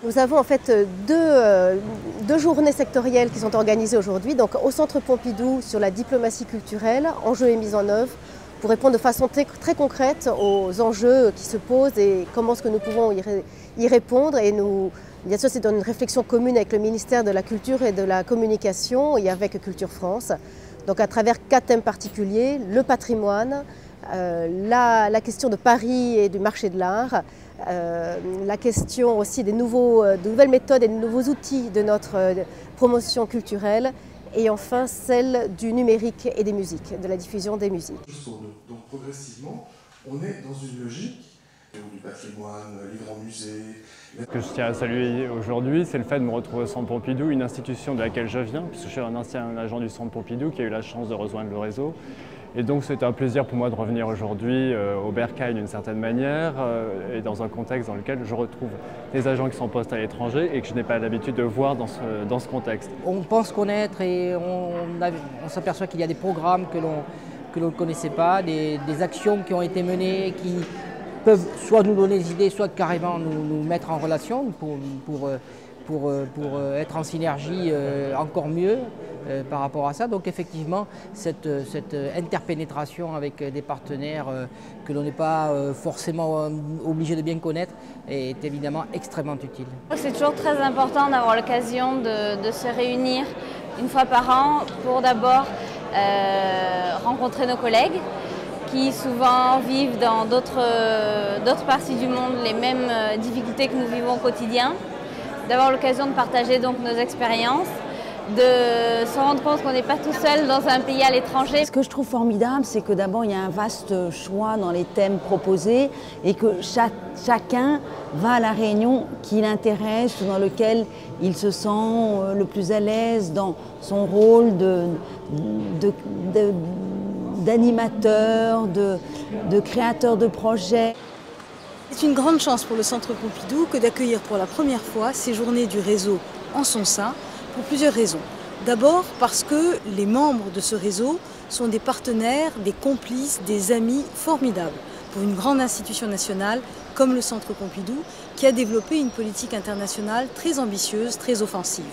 Nous avons en fait deux journées sectorielles qui sont organisées aujourd'hui. Donc au Centre Pompidou sur la diplomatie culturelle, enjeux et mise en œuvre, pour répondre de façon très concrète aux enjeux qui se posent et comment est-ce que nous pouvons y répondre. Et nous, bien sûr, c'est dans une réflexion commune avec le ministère de la Culture et de la Communication et avec Culture France. Donc à travers 4 thèmes particuliers, le patrimoine, la question de Paris et du marché de l'art, la question aussi de nouvelles méthodes et de nouveaux outils de notre promotion culturelle et enfin celle du numérique et des musiques, de la diffusion des musiques. Donc progressivement, on est dans une logique du patrimoine, livre en musée. Ce que je tiens à saluer aujourd'hui, c'est le fait de me retrouver au Centre Pompidou, une institution de laquelle je viens, puisque je suis un ancien agent du Centre Pompidou qui a eu la chance de rejoindre le réseau. Et donc c'est un plaisir pour moi de revenir aujourd'hui au Bercail d'une certaine manière et dans un contexte dans lequel je retrouve des agents qui sont postés à l'étranger et que je n'ai pas l'habitude de voir dans ce contexte. On pense connaître et on s'aperçoit qu'il y a des programmes que l'on ne connaissait pas, des actions qui ont été menées qui peuvent soit nous donner des idées, soit carrément nous mettre en relation pour être en synergie encore mieux par rapport à ça. Donc effectivement, cette interpénétration avec des partenaires que l'on n'est pas forcément obligé de bien connaître est évidemment extrêmement utile. C'est toujours très important d'avoir l'occasion de se réunir une fois par an pour d'abord rencontrer nos collègues qui souvent vivent dans d'autres parties du monde les mêmes difficultés que nous vivons au quotidien, d'avoir l'occasion de partager donc nos expériences, de se rendre compte qu'on n'est pas tout seul dans un pays à l'étranger. Ce que je trouve formidable, c'est que d'abord il y a un vaste choix dans les thèmes proposés et que chacun va à la réunion qui l'intéresse ou dans lequel il se sent le plus à l'aise dans son rôle d'animateur, de créateur de projets. C'est une grande chance pour le Centre Pompidou que d'accueillir pour la première fois ces journées du réseau en son sein pour plusieurs raisons. D'abord parce que les membres de ce réseau sont des partenaires, des complices, des amis formidables pour une grande institution nationale comme le Centre Pompidou qui a développé une politique internationale très ambitieuse, très offensive.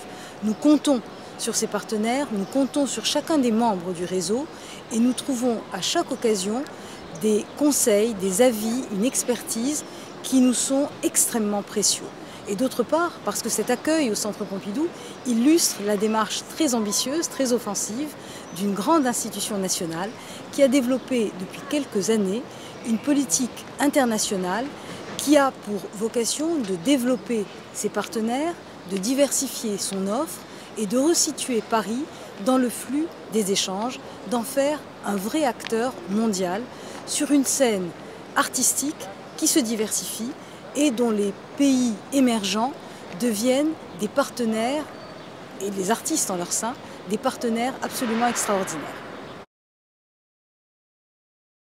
Nous comptons sur ces partenaires, nous comptons sur chacun des membres du réseau et nous trouvons à chaque occasion des conseils, des avis, une expertise qui nous sont extrêmement précieux. Et d'autre part, parce que cet accueil au Centre Pompidou illustre la démarche très ambitieuse, très offensive d'une grande institution nationale qui a développé depuis quelques années une politique internationale qui a pour vocation de développer ses partenaires, de diversifier son offre et de resituer Paris dans le flux des échanges, d'en faire un vrai acteur mondial sur une scène artistique qui se diversifie et dont les pays émergents deviennent des partenaires, et les artistes en leur sein, des partenaires absolument extraordinaires.